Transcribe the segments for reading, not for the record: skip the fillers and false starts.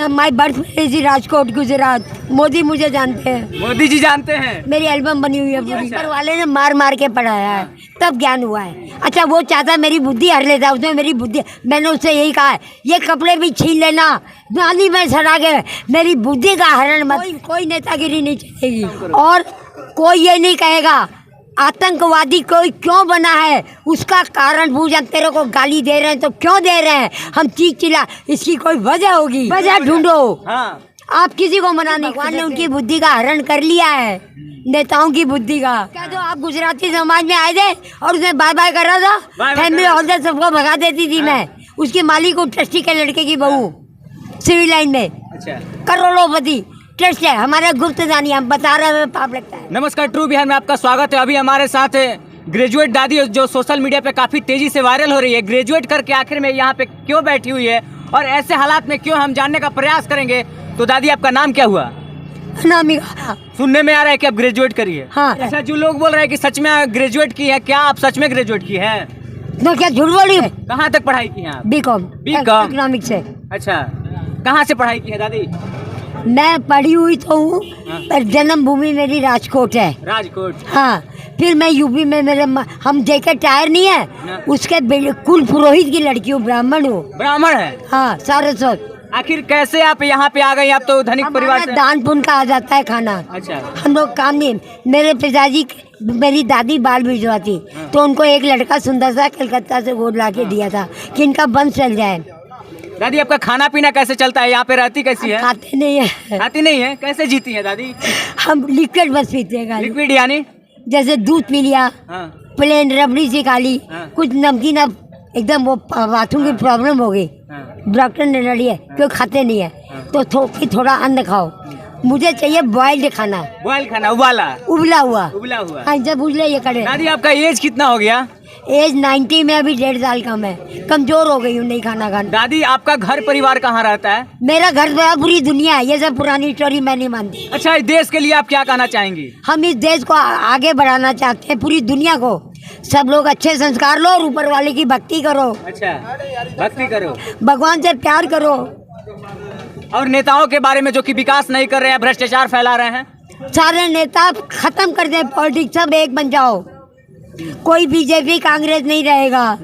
My birth place is Rajkot Gujarat. Modi मुझे जानते हैं। मोदी जी जानते हैं। मेरी एल्बम बनी हुई है पूरी। ऊपर वाले ने मार मार के पढ़ाया है तब ज्ञान हुआ है। अच्छा वो चाहता मेरी बुद्धि हर लेता, उसने मेरी बुद्धि, मैंने उससे यही कहा है ये कपड़े भी छीन लेना, नाली में सड़ा के मेरी बुद्धि का हरण मत। कोई नेतागिरी नहीं चलेगी और कोई ये नहीं कहेगा आतंकवादी कोई क्यों बना है, उसका कारण पूछा। तेरे को गाली दे रहे हैं तो क्यों दे रहे हैं, हम चीख चिल्ला, इसकी कोई वजह होगी, वजह ढूंढो। हाँ। आप किसी को मना नहीं, भगवान ने उनकी बुद्धि का हरण कर लिया है, नेताओं की बुद्धि का। क्या तो आप गुजराती समाज में आए थे और उसने बाय बाय कर रहा था, फैमिली हॉस्टल सबको भगा देती थी मैं। उसकी मालिक को ट्रस्टी के लड़के की बहू सिविल लाइन में, अच्छा, करोड़ोंपति ट्रस्ट है हमारे गुप्त जानी, हम बता रहे हैं, पाप लगता है। नमस्कार, ट्रू बिहार में आपका स्वागत है। अभी हमारे साथ ग्रेजुएट दादी जो सोशल मीडिया पे काफी तेजी से वायरल हो रही है। ग्रेजुएट करके आखिर में यहाँ पे क्यों बैठी हुई है और ऐसे हालात में क्यों, हम जानने का प्रयास करेंगे। तो दादी आपका नाम क्या हुआ? अनामिका। सुनने में आ रहा है कि आप ग्रेजुएट करी है। हाँ। अच्छा, जो लोग बोल रहे हैं कि सच में ग्रेजुएट की है, क्या आप सच में ग्रेजुएट की है? मैं क्या झूठ बोली? कहाँ तक पढ़ाई की है आप? बीकॉम इकोनॉमिक्स से। अच्छा, कहाँ से पढ़ाई की है दादी? मैं पढ़ी हुई तो हूँ पर जन्मभूमि मेरी राजकोट है। राजकोट। हाँ, फिर मैं यूपी में हम जेके टायर नहीं है उसके कुल पुरोहित की लड़की हूँ, ब्राह्मण हूँ। ब्राह्मण है? हाँ, सारस्वत। आखिर कैसे आप यहाँ पे आ गई? आप तो धनिक परिवार से। दान पुण्य का आ जाता है खाना। अच्छा। हम लोग काम नहीं, मेरे पिताजी, मेरी दादी बाल भिजवाती तो उनको एक लड़का सुंदर सा कलकत्ता से गोद ला के दिया था कि इनका वंश चल जाए। दादी आपका खाना पीना कैसे चलता है? यहाँ पे रहती कैसी है? खाते नहीं है। खाती नहीं है? कैसे जीती है दादी? हम लिक्विड बस पीते हैं। लिक्विड यानी? जैसे दूध पी लिया, हाँ। प्लेन रबड़ी सी खा ली, हाँ। कुछ नमकीन, अब एकदम वो बाथरूम की प्रॉब्लम हो गई, डॉक्टर ने लड़ी है क्यों खाते नहीं है तो थोड़ा अन्न खाओ। मुझे चाहिए बॉइल्ड खाना। बॉइल्ड खाना, उबाला उबला हुआ। उबला हुआ। हाँ, जब उबले ये करे। दादी आपका एज कितना हो गया? एज 90 में, अभी 1.5 साल कम है, कमजोर हो गई हूँ, नहीं खाना खाना। दादी आपका घर परिवार कहाँ रहता है? मेरा घर द्वार पूरी दुनिया है, ये सब पुरानी स्टोरी मैं नहीं मानती। अच्छा, इस देश के लिए आप क्या कहना चाहेंगी? हम इस देश को आगे बढ़ाना चाहते हैं, पूरी दुनिया को। सब लोग अच्छे संस्कार लो और ऊपर वाले की भक्ति करो। अच्छा, भक्ति करो, भगवान से प्यार करो। और नेताओं के बारे में जो कि विकास नहीं कर रहे हैं, भ्रष्टाचार फैला रहे हैं, सारे नेता खत्म कर दे, पॉलिटिक्स सब एक बन जाओ। कोई बीजेपी कांग्रेस नहीं रहेगा,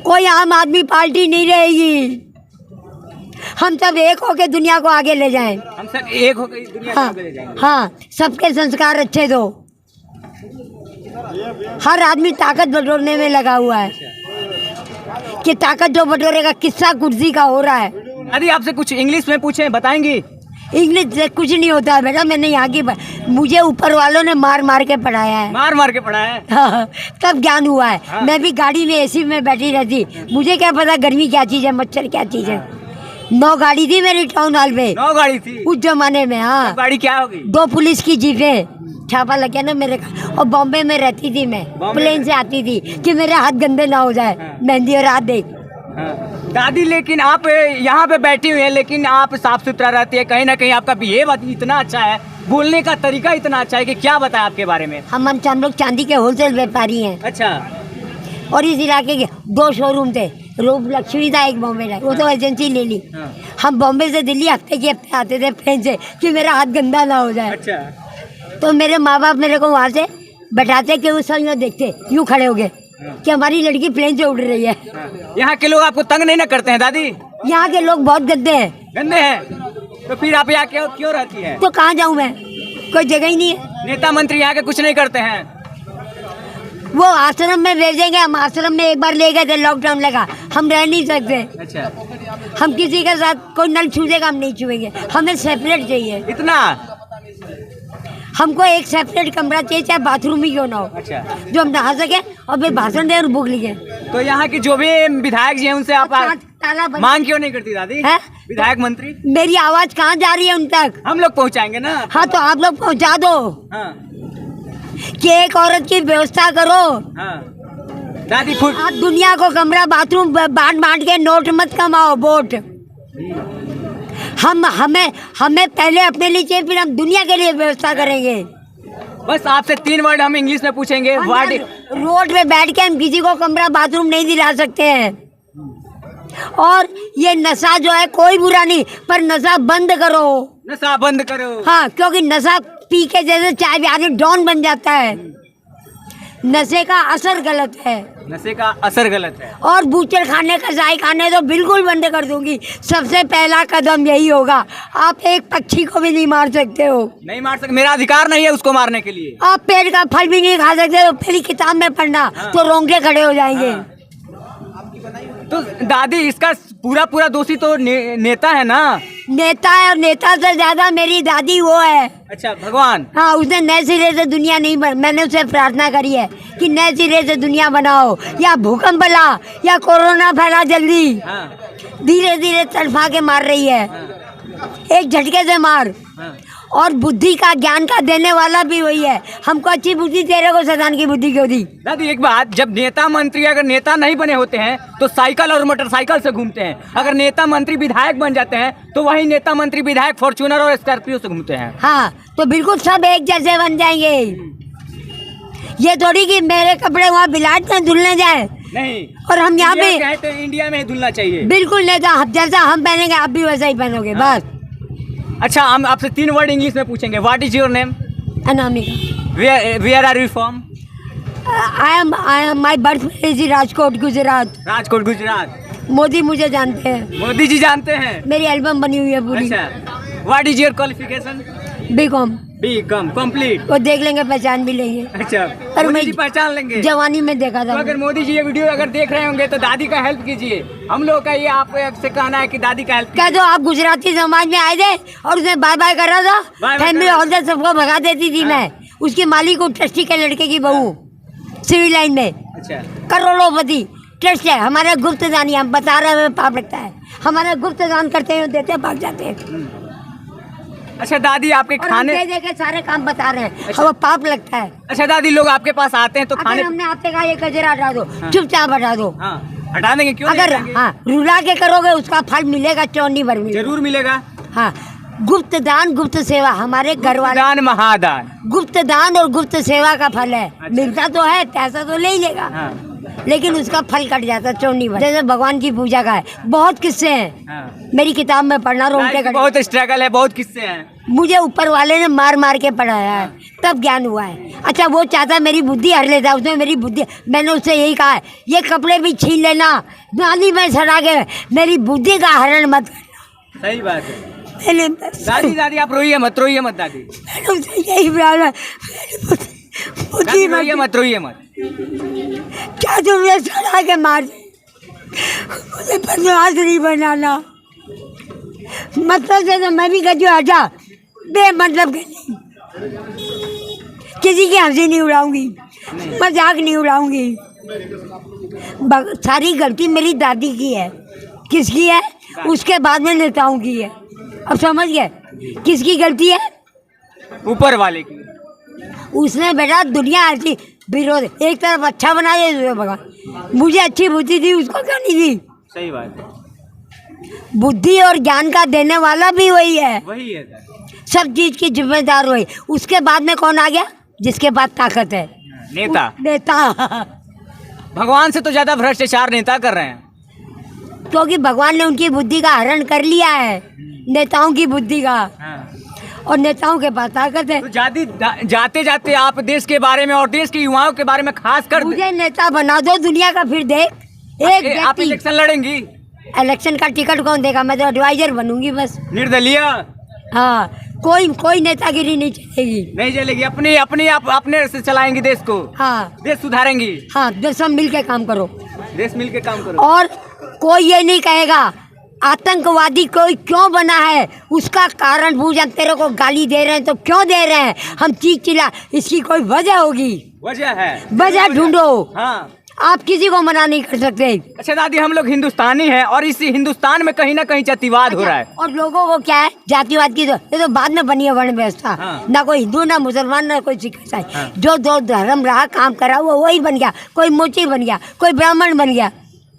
कोई आम आदमी पार्टी नहीं रहेगी। हम सब एक होके दुनिया को आगे ले जाएं। हम सब एक होकर दुनिया को आगे ले जाएंगे। हाँ, सबके संस्कार अच्छे दो। हर आदमी ताकत बटोरने में लगा हुआ है कि ताकत जो बटोरेगा, किस्सा कुर्सी का हो रहा है। दादी आपसे कुछ इंग्लिश में पूछे, बताएंगी? इंग्लिश से कुछ नहीं होता है बेटा, मैंने यहाँ की, मुझे ऊपर वालों ने मार मार के पढ़ाया है। मार मार के पढ़ाया है? हाँ, तब ज्ञान हुआ है। हाँ। मैं भी गाड़ी में एसी में बैठी रहती, मुझे क्या पता गर्मी क्या चीज़ है, मच्छर क्या चीज़ है। 9 गाड़ी थी मेरी टाउन हॉल पे। 9 गाड़ी थी उस जमाने में। हाँ, गाड़ी क्या होगी? 2 पुलिस की जीपें, छापा लग गया ना मेरे का। और बॉम्बे में रहती थी मैं, प्लेन से आती थी कि मेरे हाथ गंदे ना हो जाए। हाँ। मेहंदी और हाथ देख। हाँ। दादी लेकिन आप यहाँ पे बैठी हुई है, लेकिन आप साफ सुथरा रहती है, कहीं ना कहीं आपका बिहेव इतना अच्छा है, बोलने का तरीका इतना अच्छा है कि क्या बताएं आपके बारे में। हम लोग चांदी के होलसेल व्यापारी हैं। अच्छा। और इस इलाके के 2 शोरूम थे, रूप लक्ष्मी था, एक बॉम्बे था, वो तो एजेंसी ले ली। हाँ। हम बॉम्बे से दिल्ली हफ्ते के हफ्ते आते थे प्लेन से कि मेरा हाथ गंदा ना हो जाए। अच्छा। तो मेरे माँ बाप मेरे को वहाँ से बैठाते कि वो सब यूँ देखते, यूँ खड़े हो गए कि हमारी लड़की प्लेन से उड़ रही है। यहाँ के लोग आपको तंग नहीं ना करते हैं दादी? यहाँ के लोग बहुत गंदे हैं। गंदे हैं? तो फिर आप यहाँ क्यों रहती हैं? तो कहाँ जाऊँ मैं, कोई जगह ही नहीं है। नेता मंत्री यहाँ के कुछ नहीं करते हैं? वो आश्रम में भेजेंगे, हम आश्रम में एक बार ले गए थे, लॉकडाउन लगा, हम रह नहीं सकते। अच्छा। हम किसी के साथ कोई नल छूएगा, हम नहीं छुएंगे, हमें सेपरेट चाहिए। इतना? हमको एक सेपरेट कमरा चाहिए, चाहे बाथरूम ही क्यों ना हो। अच्छा। जो हम नहा सके और फिर भाषण दे और भूख लिखे। तो यहाँ की जो भी विधायक जी हैं उनसे आप ताला बंद। मांग क्यों नहीं करती दादी? है? विधायक मंत्री? मेरी आवाज कहाँ जा रही है उन तक? हम लोग पहुँचाएंगे ना। हाँ, तो आप लोग पहुँचा दो। हाँ। कि एक औरत की व्यवस्था करो। हाँ। दादी फुट आप दुनिया को कमरा बाथरूम बांट बांट के नोट मत कमाओ, वोट। हमें पहले अपने लिए चाहिए, फिर हम दुनिया के लिए व्यवस्था करेंगे। बस आपसे 3 वर्ड हम इंग्लिश में पूछेंगे। रोड पे बैठ के हम किसी को कमरा बाथरूम नहीं दिला सकते हैं। और ये नशा जो है कोई बुरा नहीं, पर नशा बंद करो। नशा बंद करो। हाँ, क्योंकि नशा पी के जैसे चाय भी आदमी डॉन बन जाता है। नशे का असर गलत है। नशे का असर गलत है। और बूचर खाने कसाई खाने तो बिल्कुल बंद कर दूंगी। सबसे पहला कदम यही होगा। आप एक पक्षी को भी नहीं मार सकते हो। नहीं मार सकते, मेरा अधिकार नहीं है उसको मारने के लिए। आप पेड़ का फल भी नहीं खा सकते हो। पहली किताब में पढ़ना तो रोंगटे खड़े हो जाएंगे। तो दादी इसका पूरा दोषी तो नेता है ना। नेता है, और नेता से ज्यादा मेरी दादी वो है। अच्छा, भगवान। हाँ, उसने नए सिरे से दुनिया नहीं मैंने उससे प्रार्थना करी है कि नए सिरे से दुनिया बनाओ, या भूकंप ला या कोरोना फैला जल्दी। हाँ। धीरे धीरे तड़फा के मार रही है। एक झटके से मार। और बुद्धि का ज्ञान का देने वाला भी वही है। हमको अच्छी बुद्धि, तेरे को शैतान की बुद्धि क्यों दी? दादी एक बात, जब नेता मंत्री अगर नेता नहीं बने होते हैं तो साइकिल और मोटरसाइकिल से घूमते हैं। अगर नेता मंत्री विधायक बन जाते हैं तो वही नेता मंत्री विधायक फॉर्च्यूनर और स्कॉर्पियो से घूमते हैं। हाँ, तो बिल्कुल सब एक जैसे बन जाएंगे। ये थोड़ी कि मेरे कपड़े वहाँ बिलाट में धुलने जाए। नहीं, और हम यहाँ पे कहते हैं इंडिया में ही धुलना चाहिए। बिल्कुल नहीं, तो जैसा हम पहनेंगे आप भी वैसा ही पहनोगे। बस। अच्छा, हम आपसे 3 वर्ड इंग्लिश में पूछेंगे। What is your name? Anamika. Where are you from? I am my birth place Rajkot, Gujarat. Rajkot, Gujarat. Modi मुझे जानते हैं। मोदी जी जानते हैं। मेरी एल्बम बनी हुई है पूरी। अच्छा, what is your qualification? BCom. BCom complete. वो देख लेंगे, पहचान भी लेंगे। अच्छा, पर मोदी मैं जी पहचान लेंगे। जवानी में देखा था। तो अगर मोदी जी ये वीडियो अगर देख रहे होंगे तो दादी का हेल्प कीजिए। हम लोग का ये आपसे कहना है कि दादी का हेल्प क्या जो आप गुजराती समाज में आए थे और उसने बाय बाय कर रहा था, फैमिली हॉस्टल सबको भगा देती थी मैं। उसकी मालिक को ट्रस्टी के लड़के की बहू, सिविल लाइन में। अच्छा, करोड़ोंपति ट्रस्ट है हमारे। गुप्त दान, हम बता रहे हैं, पाप लगता है हमारे। गुप्त दान करते हैं, देते हैं, भाग जाते हैं। अच्छा दादी, आपके और खाने हम दे के सारे काम बता रहे हैं। अच्छा। वो पाप लगता है। अच्छा दादी, लोग आपके पास आते हैं तो अगर खाने हमने आपसे कहा ये कचरा हटा दो, चुपचाप हटा दो। हाँ, हटा देंगे। क्यों नहीं अगर हटाएंगे? हाँ रुला के करोगे उसका फल मिलेगा, चौनी भर मिलेगा। जरूर मिलेगा। हाँ, गुप्त दान गुप्त सेवा हमारे घर वाले। दान महादान। गुप्त दान और गुप्त सेवा का फल है। अच्छा। मिलता तो है, पैसा तो ले ही लेगा। हाँ। लेकिन उसका फल कट जाता है, चौनी भर। जैसे भगवान की पूजा का है, बहुत किस्से हैं। हाँ। मेरी किताब में पढ़ना, रोंगटे खड़े। बहुत स्ट्रगल है, बहुत किस्से हैं। मुझे ऊपर वाले ने मार मार के पढ़ाया है, तब ज्ञान हुआ है। अच्छा, वो चाहता मेरी बुद्धि हर लेता, उसने मेरी बुद्धि, मैंने उससे यही कहा है ये कपड़े भी छीन लेना, नाली में सड़ा के मेरी बुद्धि का हरण मत करना। सही बात है। मैंने दादी आप रोइए मत दादी। मैंने उससे यही बोला, बुद्धि रोइए मत। क्या तुमने सड़ा के मार दे, मुझे बदमाश नहीं बनाना। मतलब से तो मैं भी गजू हटा, बेमतलब के नहीं। किसी की हंसी नहीं उड़ाऊंगी, मजाक नहीं उड़ाऊंगी। सारी गलती मेरी दादी की है। किसकी है? उसके बाद में नेताओं की है। अब समझ गए किसकी गलती है? ऊपर वाले की। उसने बेटा दुनिया ऐसी विरोध, एक तरफ अच्छा बना दिया भगवान। मुझे अच्छी बुद्धि दी, उसको क्यों नहीं दी? सही बात है। बुद्धि और ज्ञान का देने वाला भी वही है। वही है, सब चीज की जिम्मेदार वही। उसके बाद में कौन आ गया? जिसके पास ताकत है, नेता। भगवान से तो ज्यादा भ्रष्टाचार नेता कर रहे हैं, क्योंकि भगवान ने उनकी बुद्धि का हरण कर लिया है, नेताओं की बुद्धि का। और नेताओं के पास ताकत है। तो जाते जाते आप देश के बारे में और देश के युवाओं के बारे में खास कर मुझे नेता बना दो दुनिया का, फिर देख एक आप इलेक्शन लड़ेंगी। इलेक्शन का टिकट कौन देगा? मैं तो एडवाइजर बनूंगी बस। निर्दलीय। हाँ, कोई नेतागिरी नहीं चलेगी। नहीं चलेगी, अपने से चलाएंगी देश को। हाँ, देश सुधारेंगी। हाँ, सब मिल के काम करो। देश मिल के काम करो। और कोई ये नहीं कहेगा आतंकवादी कोई क्यों बना है, उसका कारण पूछा। तेरे को गाली दे रहे हैं तो क्यों दे रहे हैं, हम चीख चिल्ला, इसकी कोई वजह होगी। वजह है, वजह ढूंढो। हाँ, आप किसी को मना नहीं कर सकते। अच्छा दादी, हम लोग हिंदुस्तानी हैं और इसी हिंदुस्तान में कहीं ना कहीं जातिवाद हो रहा है। और लोगों को क्या है जातिवाद की, तो ये तो बाद में बनी है वर्ण व्यवस्था। हाँ। ना कोई हिंदू, ना मुसलमान, ना कोई सिख ईसाई। जो दो धर्म रहा, काम करा, वो वही बन गया। कोई मोची बन गया, कोई ब्राह्मण बन गया।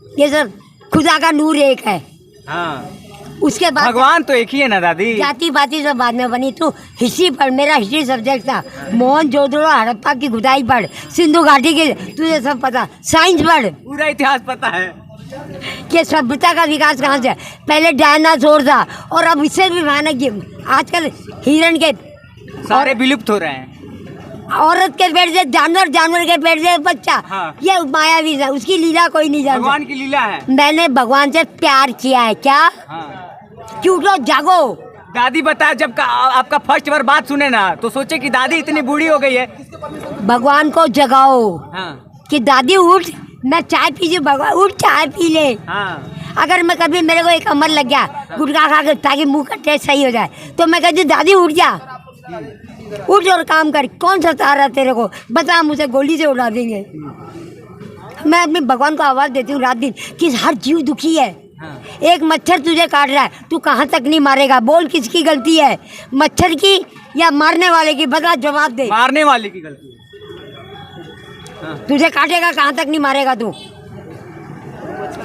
ये सब खुदा का नूर एक है। हाँ। उसके बाद भगवान तो एक ही है ना दादी। जाति पाति सब बाद में बनी। तू हिस्ट्री पढ़, मेरा हिस्ट्री सब्जेक्ट था। मोहनजोदड़ो हड़प्पा की खुदाई पढ़, सिंधु घाटी की, तुझे सब पता। साइंस पढ़, पूरा इतिहास पता है। कि सभ्यता का विकास कहाँ से है? पहले डायनासोर था और अब इससे भी भयानक आजकल हिरण के सारे विलुप्त हो रहे हैं। औरत के पेट से जानवर, जानवर के पेट से बच्चा। हाँ। ये मायावी है, उसकी लीला कोई नहीं जानता। भगवान की लीला है। मैंने भगवान से प्यार किया है। क्या? हाँ। क्यों? जागो। दादी बताया, जब आपका फर्स्ट बार बात सुने ना तो सोचे कि दादी इतनी बूढ़ी हो गई है। भगवान को जगाओ। हाँ। कि दादी उठ, मैं चाय पीजिए। भगवान उठ, चाय पी ले। हाँ। अगर मैं कभी मेरे को एक अमल लग गया गुटखा खा के ताकि मुंह का टेस्ट सही हो जाए, तो मैं कहती दादी उठ जा, उठ और काम कर। कौन सता रहा तेरे को? बता, मुझे गोली से उड़ा देंगे। मैं अपने भगवान को आवाज़ देती हूँ रात दिन कि हर जीव दुखी है। हाँ। एक मच्छर तुझे काट रहा है, तू कहाँ तक नहीं मारेगा? बोल, किसकी गलती है, मच्छर की या मारने वाले की? बता, जवाब दे। मारने वाले की गलती है। हाँ। तुझे काटेगा, कहाँ तक नहीं मारेगा तू?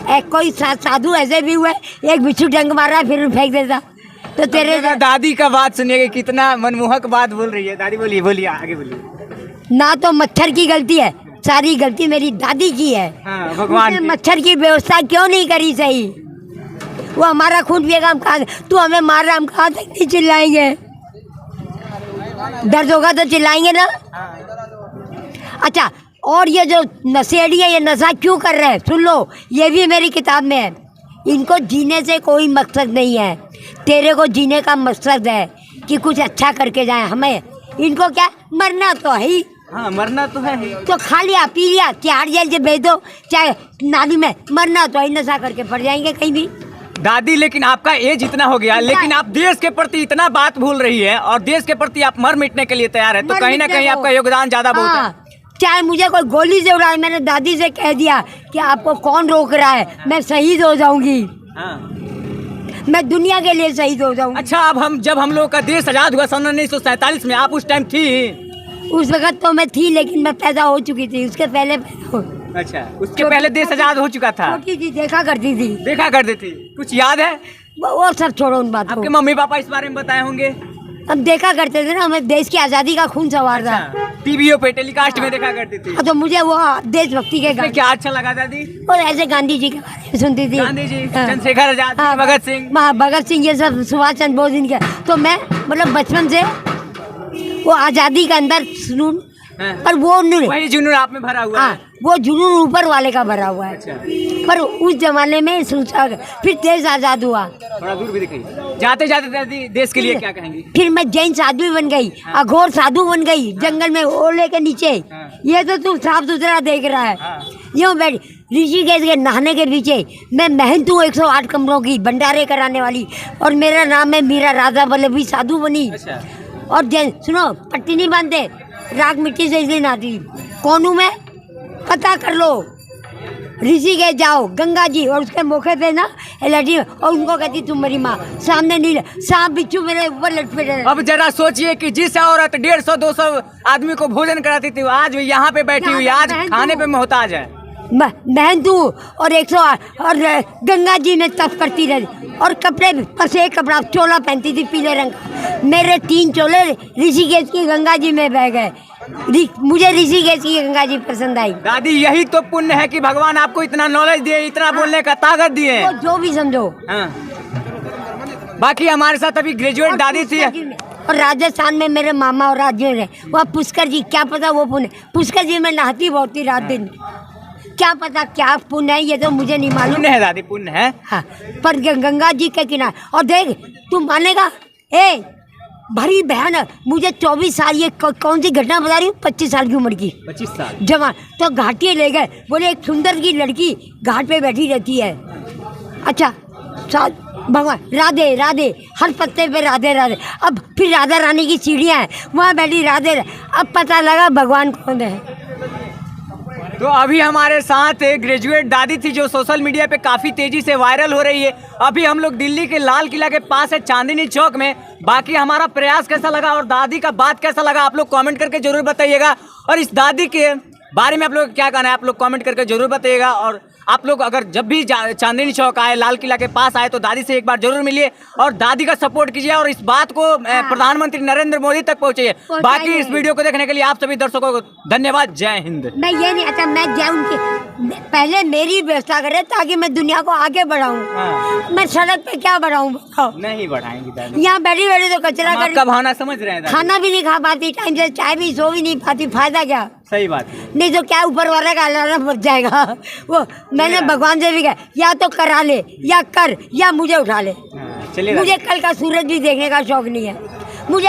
एक कोई साधु ऐसे भी हुए, एक बिच्छू डंक मार रहा है फिर फेंक देता। तो तेरे दादी का बात सुनिएगा, कितना मनमोहक बात बोल रही है दादी। बोलिए बोलिए, आगे बोलिए। ना तो मच्छर की गलती है, सारी गलती मेरी दादी की है। हाँ, भगवान उसने मच्छर की व्यवस्था क्यों नहीं करी सही? वो हमारा खून पिएगा, हम कहाँ, तू हमें मार रहा, हम कहाँ तक नहीं चिल्लाएंगे? दर्द होगा तो चिल्लाएंगे ना। अच्छा, और ये जो नशेड़ी है, ये नशा क्यों कर रहे हैं? सुन लो, ये भी मेरी किताब में है। इनको जीने से कोई मकसद नहीं है। तेरे को जीने का मकसद है कि कुछ अच्छा करके जाए। हमें इनको क्या, मरना तो है ही। हाँ, मरना तो है ही। तो खा लिया, पी लिया, तिहाड़ जेल से भेज दो, चाहे नाली में, मरना तो है, नशा करके पड़ जाएंगे कहीं भी। दादी, लेकिन आपका एज इतना हो गया, लेकिन आप देश के प्रति इतना बात भूल रही है और देश के प्रति आप मर मिटने के लिए तैयार है, तो कहीं ना कहीं आपका योगदान ज्यादा बहुत है। चाहे मुझे कोई गोली से उड़ाए, मैंने दादी से कह दिया कि आपको कौन रोक रहा है, मैं शहीद हो जाऊंगी। हाँ। मैं दुनिया के लिए शहीद हो जाऊंगी। अच्छा, अब जब हम लोग का देश आजाद हुआ सन 1947 में, आप उस टाइम थी? उस वक्त तो मैं थी, लेकिन मैं पैदा हो चुकी थी, उसके पहले पैदा हो। अच्छा, उसके पहले देश आजाद हो चुका था। छोटी थी, देखा करती थी। देखा करती थी, कुछ याद है? वो सब छोड़ो, उन बात को। आपके मम्मी पापा इस बारे में बताए होंगे? हम देखा करते थे ना, हमें देश की आज़ादी का खून सवार था। टीवीओ पे टेलीकास्ट में देखा करती थी। तो मुझे वो देशभक्ति के गाने क्या अच्छा लगा दादी? और ऐसे गांधी जी के बारे में सुनती थी। गांधी जी, हाँ। चंद्रशेखर आजाद, हाँ, भगत सिंह। भगत सिंह, ये सब सुभाष चंद्र बोस इनके। तो मैं मतलब बचपन से वो आज़ादी के अंदर सुनूं, हाँ। पर वो नहीं, वही जुनून आप में भरा हुआ है। हाँ, वो जुनून ऊपर वाले का भरा हुआ है। अच्छा। पर उस जमाने में सोचा, फिर देश आज़ाद हुआ। थोड़ा दूर भी दिखाइए। जाते जाते दादी देश के लिए क्या कहेंगे? फिर मैं जैन साधु बन गई, अघोर साधु बन गई, जंगल में ओले के नीचे। हाँ। ये तो तू साफ सुथरा देख रहा है। हाँ। यूँ बैठ, ऋषिकेश के नहाने के पीछे मैं महंत हूँ 108 कमरों की, भंडारे कराने वाली, और मेरा नाम है मीरा राधा वल्लभी, साधु बनी। अच्छा। और जैन, सुनो, पट्टी नहीं बांधते, राख मिट्टी से इसलिए नहाती। कौन हूँ मैं? पता कर लो। ऋषिकेश जाओ, गंगा जी, और उसके मौके पे ना लड़ी, और उनको कहती तुम मेरी माँ। सामने नील सांप बिच्छू मेरे ऊपर लटपटे रहे। अब जरा सोचिए कि जिस औरत 150-200 आदमी को भोजन कराती थी, आज वो यहाँ पे बैठी हुई, आज खाने पे मोहताज है। महंत हूँ और 108, और गंगा जी में तप करती रही, और कपड़े बस एक कपड़ा चोला पहनती थी पीले रंग का। मेरे 3 चोले ऋषिकेश की गंगा जी में बह गए। मुझे ऋषिकेश की गंगा जी पसंद आई। दादी, यही तो पुण्य है कि भगवान आपको इतना नॉलेज दिए, इतना बोलने का ताकत दिए। तो जो भी समझो। हाँ। बाकी हमारे साथ अभी ग्रेजुएट दादी थी। और राजस्थान में मेरे मामा और राज्यों में वहाँ पुष्कर जी, क्या पता वो पुण्य, पुष्कर जी में नहाती बहुत थी रात दिन। क्या पता क्या पुण्य है, ये तो मुझे नहीं मालूम। पुण्य है दादी, पुण्य है। हाँ, पर गंगा जी के किनारे। और देख, तू मानेगा, भरी बहन, मुझे 24 साल, ये कौन सी घटना बता रही हूँ, 25 साल की उम्र की, 25 साल जवान, तो घाटी ले गए, बोले एक सुंदर की लड़की घाट पे बैठी रहती है। अच्छा, भगवान राधे राधे, हर पत्ते पे राधे राधे। अब फिर राधा रानी की सीढ़ियाँ हैं, वहाँ बैठी राधे। अब पता लगा भगवान कौन है। तो अभी हमारे साथ एक ग्रेजुएट दादी थी जो सोशल मीडिया पे काफ़ी तेज़ी से वायरल हो रही है। अभी हम लोग दिल्ली के लाल किला के पास है, चांदनी चौक में। बाकी हमारा प्रयास कैसा लगा और दादी का बात कैसा लगा, आप लोग कमेंट करके जरूर बताइएगा। और इस दादी के बारे में आप लोग क्या कहना है, आप लोग कमेंट करके जरूर बताइएगा। और आप लोग अगर जब भी चांदनी चौक आए, लाल किला के पास आए, तो दादी से एक बार जरूर मिलिए और दादी का सपोर्ट कीजिए और इस बात को प्रधानमंत्री नरेंद्र मोदी तक पहुंचाइए। बाकी इस वीडियो को देखने के लिए आप सभी दर्शकों को धन्यवाद। जय हिंद। मैं ये नहीं अच्छा, मैं जय उनकी पहले मेरी व्यवस्था करे ताकि मैं दुनिया को आगे बढ़ाऊं। मैं सड़क पे क्या बढ़ाऊं? नहीं बढ़ाएंगी दादी। यहाँ बैठी बैठी तो कचरा कर, आपका भावना समझ रहे हैं दादी। खाना भी नहीं खा पाती टाइम से, चाय भी सो भी नहीं पाती, फायदा क्या? सही बात। नहीं तो क्या ऊपर वाला का अलार्म बच जाएगा। वो मैंने भगवान से भी कहा, या तो करा ले या कर, या मुझे उठा ले। चलिए, मुझे कल का सूरज भी देखने का शौक नहीं है मुझे।